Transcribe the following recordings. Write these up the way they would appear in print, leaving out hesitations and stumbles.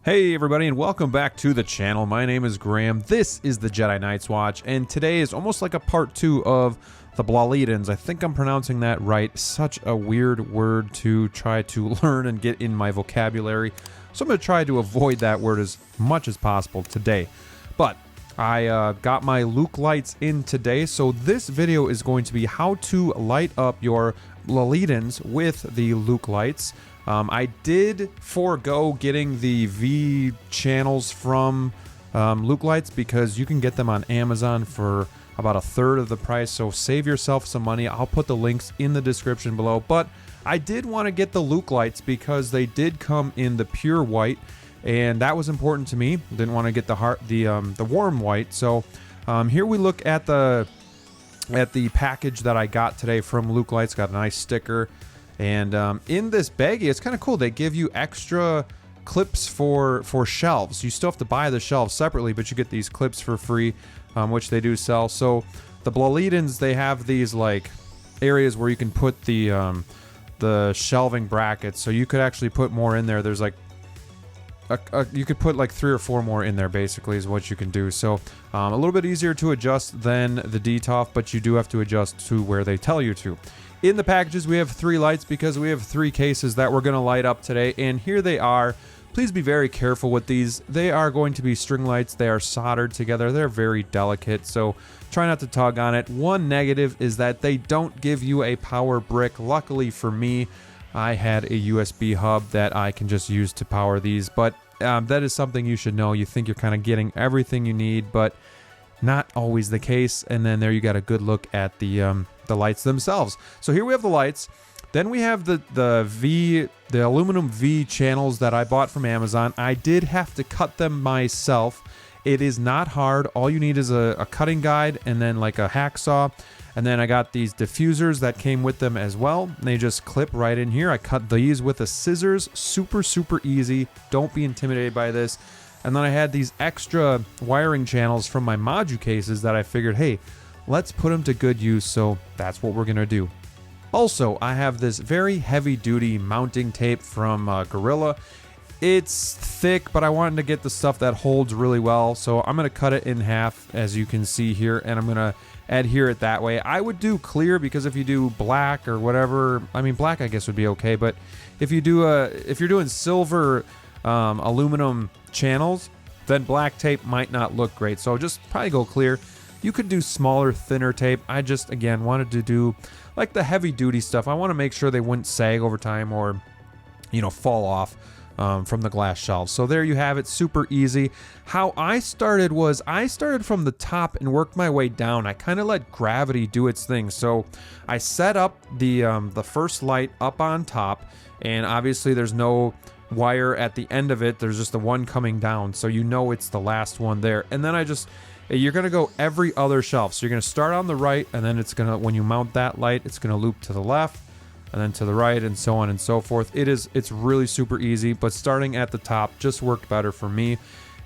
Hey everybody, and welcome back to the channel. My name is Graham. This is the Jedi Knights Watch, and today is almost like a part 2 of the Blalidens. I think I'm pronouncing that right. Such a weird word to try to learn and get in my vocabulary, so I'm going to try to avoid that word as much as possible today. But I got my Luke lights in today, so this video is going to be how to light up your Blalidens with the Luke lights. I did forego getting the V channels from Luke lights because you can get them on Amazon for about 1/3 of the price, so save yourself some money. I'll put the links in the description below, but I did want to get the Luke lights because they did come in the pure white, and that was important to me. Didn't want to get the warm white. So here we look at the package that I got today from Luke lights. Got a nice sticker. And in this baggie, it's kind of cool. They give you extra clips for shelves. You still have to buy the shelves separately, but you get these clips for free, which they do sell. So the Blalidens, they have these like areas where you can put the shelving brackets. So you could actually put more in there. There's like you could put like 3 or 4 more in there, basically, is what you can do. So a little bit easier to adjust than the DTOF, but you do have to adjust to where they tell you to. In the packages, we have 3 lights because we have 3 cases that we're going to light up today, and here they are. Please be very careful with these. They are going to be string lights. They are soldered together. They're very delicate, so try not to tug on it. One negative is that they don't give you a power brick. Luckily for me, I had a USB hub that I can just use to power these, but that is something you should know. You think you're kind of getting everything you need, but not always the case. And then there you got a good look at the lights themselves. So here we have the lights. Then we have the aluminum V channels that I bought from Amazon. I did have to cut them myself. It is not hard. All you need is a cutting guide and then like a hacksaw. And then I got these diffusers that came with them as well. They just clip right in here. I cut these with the scissors. Super, super easy. Don't be intimidated by this. And then I had these extra wiring channels from my Maju cases that I figured, hey, let's put them to good use. So that's what we're going to do. Also, I have this very heavy-duty mounting tape from Gorilla. It's thick, but I wanted to get the stuff that holds really well. So I'm going to cut it in half, as you can see here, and I'm going to adhere it that way. I would do clear because if you do black or whatever, I mean black I guess would be okay, but if you do if you're doing silver aluminum channels, then black tape might not look great. So just probably go clear. You could do smaller, thinner tape. I just again wanted to do like the heavy duty stuff. I want to make sure they wouldn't sag over time or fall off from the glass shelves. So there you have it, super easy. How I started was I started from the top and worked my way down. I kind of let gravity do its thing. So I set up the first light up on top, and obviously there's no wire at the end of it. There's just the one coming down, so it's the last one there. And then you're gonna go every other shelf. So you're gonna start on the right, and then when you mount that light, it's gonna loop to the left, and then to the right, and so on and so forth. It's really super easy, but starting at the top just worked better for me.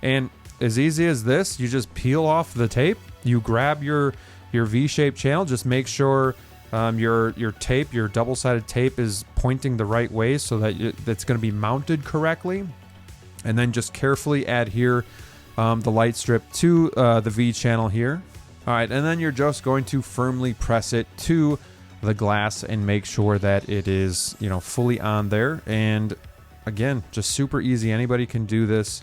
And as easy as this, you just peel off the tape, you grab your V-shaped channel, just make sure your tape, your double-sided tape is pointing the right way so that it's going to be mounted correctly, and then just carefully adhere the light strip to the V channel here. All right, and then you're just going to firmly press it to the glass and make sure that it is fully on there. And again, just super easy. Anybody can do this.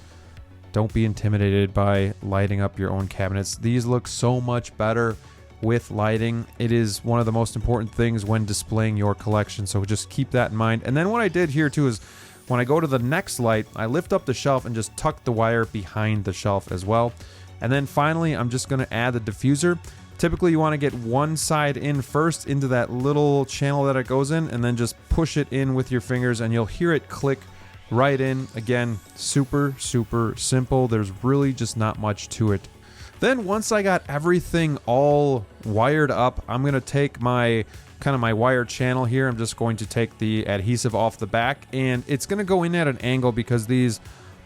Don't be intimidated by lighting up your own cabinets. These look so much better with lighting. It is one of the most important things when displaying your collection, so just keep that in mind. And then what I did here too is when I go to the next light, I lift up the shelf and just tuck the wire behind the shelf as well. And then finally, I'm just going to add the diffuser. Typically, you want to get one side in first into that little channel that it goes in, and then just push it in with your fingers, and you'll hear it click right in. Again, super, super simple. There's really just not much to it. Then once I got everything all wired up, I'm going to take my wire channel here. I'm just going to take the adhesive off the back, and it's going to go in at an angle because these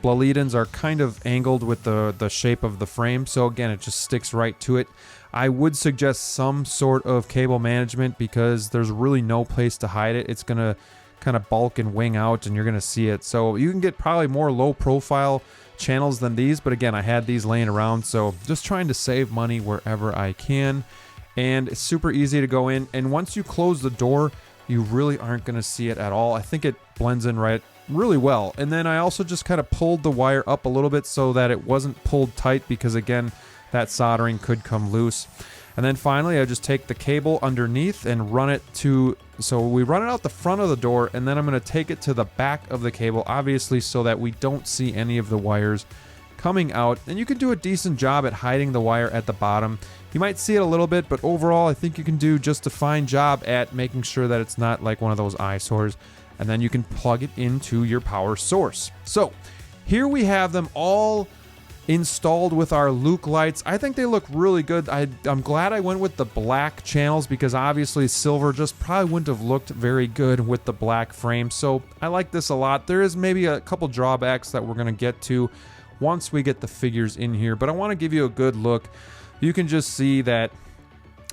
Blalidens are kind of angled with the shape of the frame. So again, it just sticks right to it. I would suggest some sort of cable management because there's really no place to hide it. It's going to kind of bulk and wing out, and you're going to see it. So you can get probably more low profile channels than these, but again, I had these laying around, so just trying to save money wherever I can. And it's super easy to go in, and once you close the door, you really aren't going to see it at all. I think it blends in really well. And then I also just kind of pulled the wire up a little bit so that it wasn't pulled tight, because again, that soldering could come loose. And then finally, I just take the cable underneath and run it to, so we run it out the front of the door, and then I'm going to take it to the back of the cable, obviously so that we don't see any of the wires coming out. And you can do a decent job at hiding the wire at the bottom. You might see it a little bit, but overall I think you can do just a fine job at making sure that it's not like one of those eyesores. And then you can plug it into your power source. So here we have them all installed with our Luke lights. I think they look really good. I'm glad I went with the black channels, because obviously silver just probably wouldn't have looked very good with the black frame. So I like this a lot. There is maybe a couple drawbacks that we're going to get to once we get the figures in here, but I want to give you a good look. You can just see that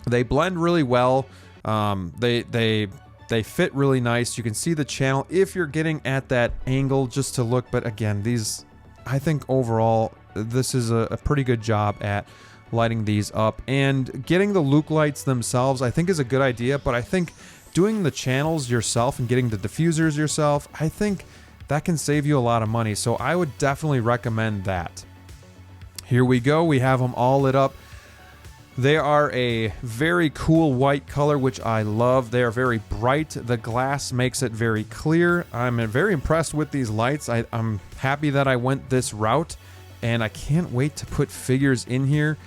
they blend really well. They fit really nice. You can see the channel if you're getting at that angle just to look. But again, these, I think overall, this is a pretty good job at lighting these up. And getting the Luke lights themselves, I think, is a good idea. But I think doing the channels yourself and getting the diffusers yourself, I think that can save you a lot of money. So I would definitely recommend that. Here we go. We have them all lit up. They are a very cool white color, which I love. They are very bright. The glass makes it very clear. I'm very impressed with these lights. I'm happy that I went this route, and I can't wait to put figures in here.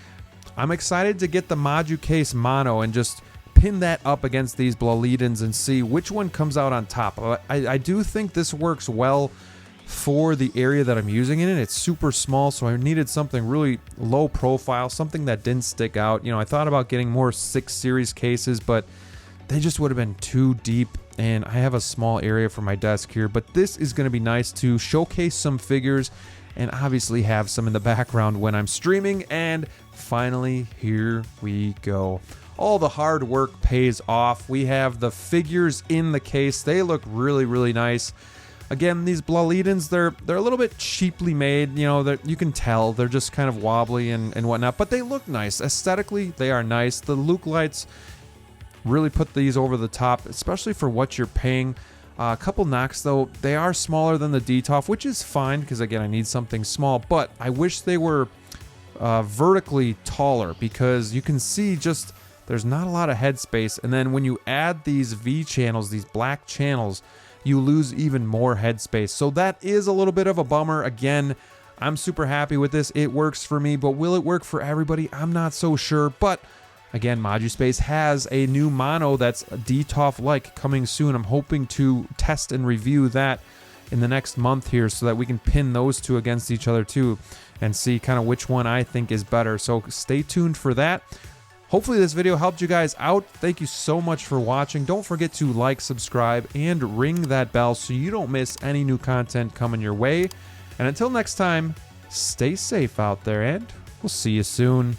I'm excited to get the Maju Case Mono and just pin that up against these Blalidens and see which one comes out on top. I do think this works well for the area that I'm using it in. It's super small, so I needed something really low profile, something that didn't stick out. You know, I thought about getting more 6 series cases, but they just would have been too deep, and I have a small area for my desk here. But this is going to be nice to showcase some figures and obviously have some in the background when I'm streaming. And finally, here we go. All the hard work pays off. We have the figures in the case. They look really, really nice. Again, these Blalidens, they're a little bit cheaply made. You know, you can tell they're just kind of wobbly and whatnot, but they look nice. Aesthetically, they are nice. The Luke lights really put these over the top, especially for what you're paying. A couple knocks, though. They are smaller than the DTOF, which is fine, because again, I need something small, but I wish they were vertically taller, because you can see just there's not a lot of headspace. And then when you add these V channels, these black channels, you lose even more headspace. So that is a little bit of a bummer. Again, I'm super happy with this. It works for me, but will it work for everybody? I'm not so sure. But again, ModuSpace has a new mono that's DTOF-like coming soon. I'm hoping to test and review that in the next month here, so that we can pin those two against each other too and see kind of which one I think is better. So stay tuned for that. Hopefully this video helped you guys out. Thank you so much for watching. Don't forget to like, subscribe, and ring that bell so you don't miss any new content coming your way. And until next time, stay safe out there, and we'll see you soon.